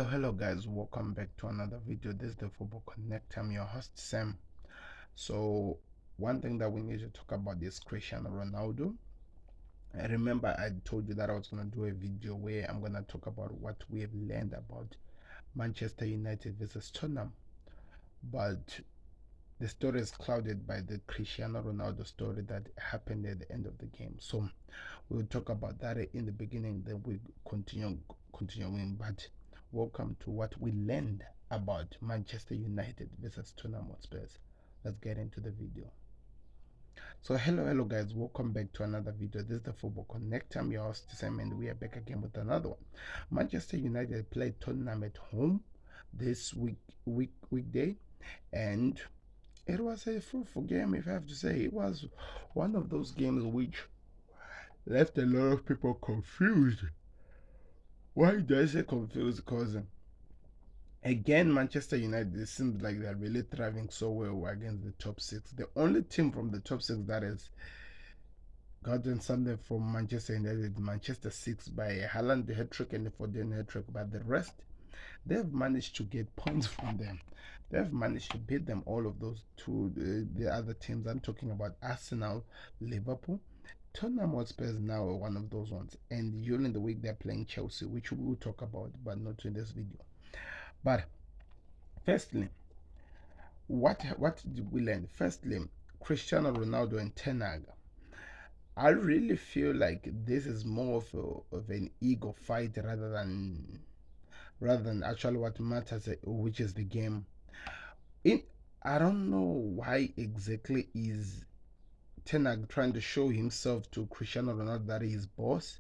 Hello guys, welcome back to another video. This is the Football Connect. I'm your host Sam. So one thing that we need to talk about is Cristiano Ronaldo. I remember I told you that I was going to do a video where I'm going to talk about what we have learned about Manchester United versus Tottenham, but the story is clouded by the Cristiano Ronaldo story that happened at the end of the game. So we'll talk about that in the beginning, then we continuing. But welcome to what we learned about Manchester United versus Tottenham Hotspurs. Let's get into the video. So hello guys, welcome back to another video. This is the Football Connect. I'm your host Sam, and we are back again with another one. Manchester United played Tottenham at home this weekday, and it was a fruitful game, if I have to say. It was one of those games which left a lot of people confused. Why do I say confused? Because again, Manchester United, it seems like they're really thriving so well against the top six. The only team from the top six that has gotten something from Manchester United, Manchester Six, by Haaland hat trick and the Foden hat trick, but the rest, they've managed to get points from them. They've managed to beat them, all of those two, the other teams. I'm talking about Arsenal, Liverpool. Tottenham Hotspur is now one of those ones, and during the week they're playing Chelsea, which we will talk about, but not in this video. But firstly, what did we learn? Firstly, Cristiano Ronaldo and Ten Hag. I really feel like this is more of an ego fight rather than actually what matters, which is the game. I don't know why exactly is Ten Hag trying to show himself to Cristiano Ronaldo that he is boss,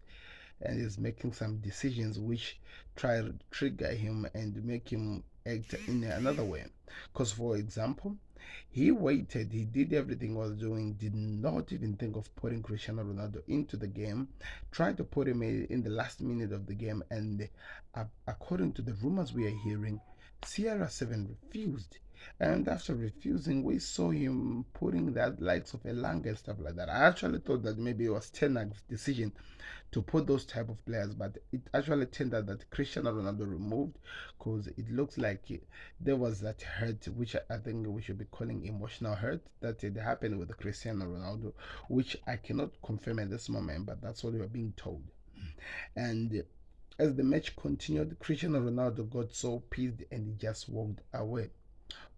and is making some decisions which try to trigger him and make him act in another way. Because, for example, he waited, he did everything he was doing, did not even think of putting Cristiano Ronaldo into the game, tried to put him in the last minute of the game, and according to the rumors we are hearing, CR7 refused. And after refusing, we saw him putting that likes of Elanga and stuff like that. I actually thought that maybe it was Ten Hag's decision to put those type of players, but it actually turned out that Cristiano Ronaldo removed, because it looks like there was that hurt, which I think we should be calling emotional hurt, that it happened with Cristiano Ronaldo, which I cannot confirm at this moment, but that's what we are being told. And as the match continued, Cristiano Ronaldo got so pissed and he just walked away.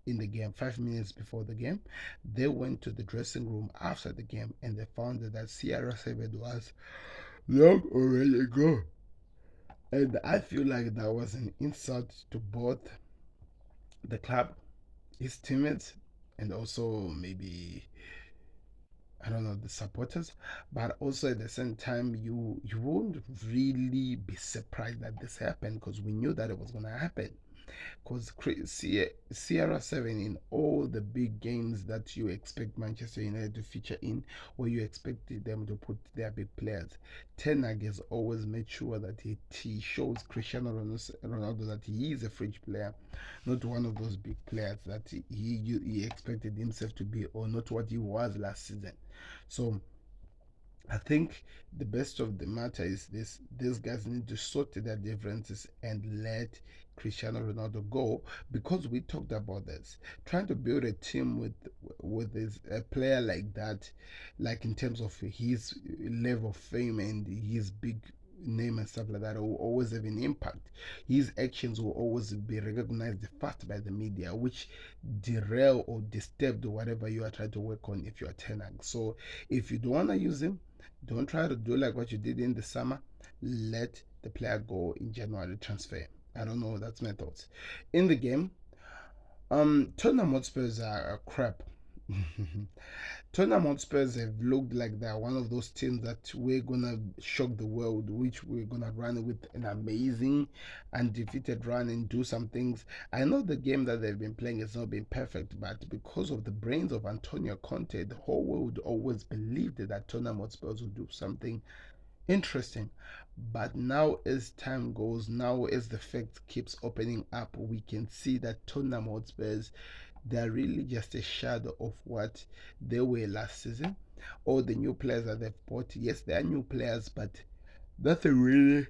In the game, 5 minutes before the game, they went to the dressing room after the game and they found that CR7 was long already gone. And I feel like that was an insult to both the club, his teammates, and also maybe, I don't know, the supporters. But also at the same time, you won't really be surprised that this happened, because we knew that it was gonna happen. Because CR7, in all the big games that you expect Manchester United to feature in, where you expected them to put their big players, Ten Hag has always made sure that he shows Cristiano Ronaldo that he is a fringe player, not one of those big players that he expected himself to be, or not what he was last season. So I think the best of the matter is this: these guys need to sort their differences and let Cristiano Ronaldo go, because we talked about this. Trying to build a team with a player like that, like in terms of his level of fame and his big name and stuff like that, will always have an impact. His actions will always be recognized fast by the media, which derail or disturb whatever you are trying to work on if you are Ten Hag. So if you don't want to use him, don't try to do like what you did in the summer. Let the player go in January transfer. I don't know. That's my thoughts. In the game, Tottenham Hotspurs are crap. Tottenham Hotspurs have looked like they're one of those teams that we're gonna shock the world, which we're gonna run with an amazing undefeated run and do some things. I know the game that they've been playing has not been perfect, but because of the brains of Antonio Conte, the whole world always believed that Tottenham Hotspurs would do something interesting. But now, as time goes, now as the facts keeps opening up, we can see that Tottenham Hotspurs, they're really just a shadow of what they were last season. All the new players that they've bought, yes, they are new players, but nothing really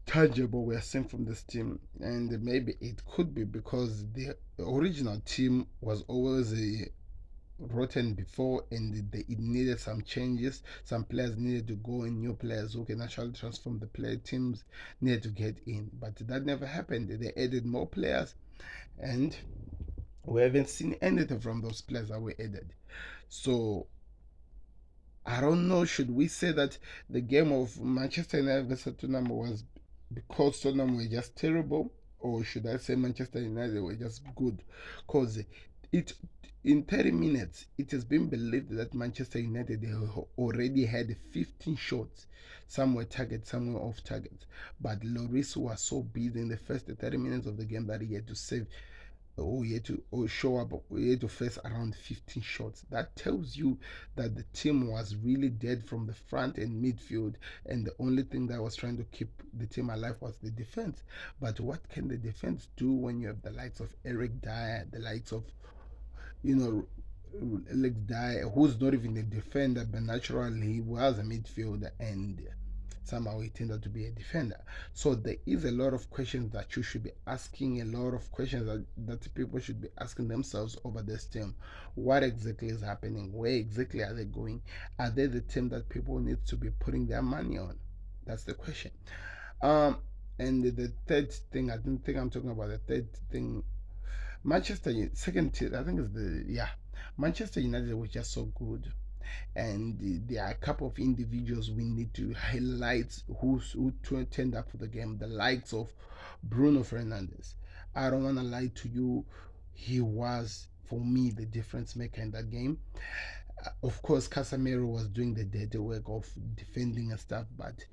tangible we're seeing from this team, and maybe it could be because the original team was always rotten before, and it needed some changes. Some players needed to go in, new players who can actually transform the player teams needed to get in, but that never happened. They added more players, and we haven't seen anything from those players that were added. So I don't know. Should we say that the game of Manchester United versus Tottenham was because Tottenham were just terrible, or should I say Manchester United were just good? Because it in 30 minutes, it has been believed that Manchester United already had 15 shots. Some were target, some were off target. But Lloris was so busy in the first 30 minutes of the game that he had to save, he had to show up, he had to face around 15 shots. That tells you that the team was really dead from the front and midfield, and the only thing that was trying to keep the team alive was the defense. But what can the defense do when you have the likes of Eric Dyer, the likes of, you know, Alex Dyer, who's not even a defender, but naturally he was a midfielder, and somehow he turned out to be a defender. So there is a lot of questions that you should be asking, a lot of questions that people should be asking themselves over this team. What exactly is happening? Where exactly are they going? Are they the team that people need to be putting their money on? That's the question. Um, and the third thing, I don't think I'm talking about the third thing. Second tier, I think is the, yeah, Manchester United was just so good, and there are a couple of individuals we need to highlight who turned up for the game. The likes of Bruno Fernandes. I don't want to lie to you, he was for me the difference maker in that game. Of course, Casemiro was doing the dirty work of defending and stuff, but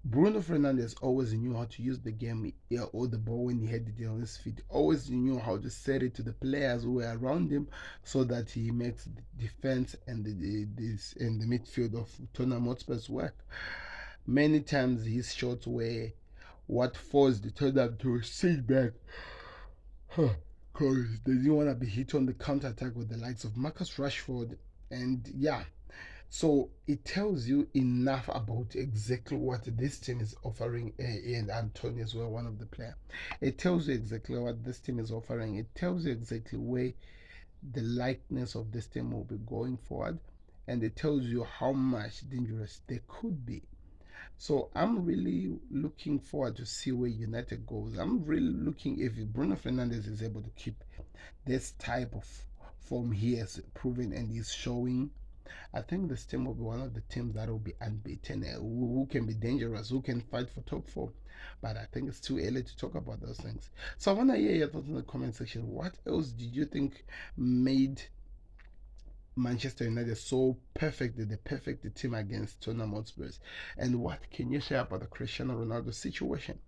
Bruno Fernandes always knew how to use the game, yeah, or the ball when he had it on his feet. Always knew how to set it to the players who were around him, so that he makes the defense and the midfield of Tottenham Hotspur's work. Many times his shots were what forced the Tottenham to sit back, because they didn't want to be hit on the counter attack with the likes of Marcus Rashford, and yeah, so it tells you enough about exactly what this team is offering, and Antonio as well, one of the players. It tells you exactly what this team is offering. It tells you exactly where the likeness of this team will be going forward, and it tells you how much dangerous they could be. So I'm really looking forward to see where United goes. I'm really looking if Bruno Fernandes is able to keep this type of form he has proven and he's showing. I think this team will be one of the teams that will be unbeaten, who can be dangerous, who can fight for top four. But I think it's too early to talk about those things. So I want to hear your thoughts in the comment section. What else did you think made Manchester United so perfect, the perfect team against Tottenham Hotspurs? And what can you say about the Cristiano Ronaldo situation?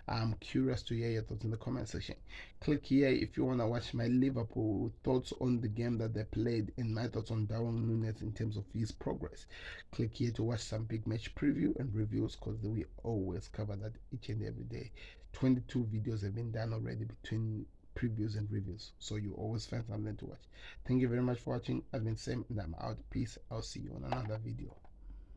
I'm curious to hear your thoughts in the comment section. Click here if you want to watch my Liverpool thoughts on the game that they played and my thoughts on Darwin Núñez in terms of his progress. Click here to watch some big match preview and reviews, because we always cover that each and every day. 22 videos have been done already between previews and reviews, so you always find something to watch. Thank you very much for watching. I've been Sam and I'm out. Peace. I'll see you on another video.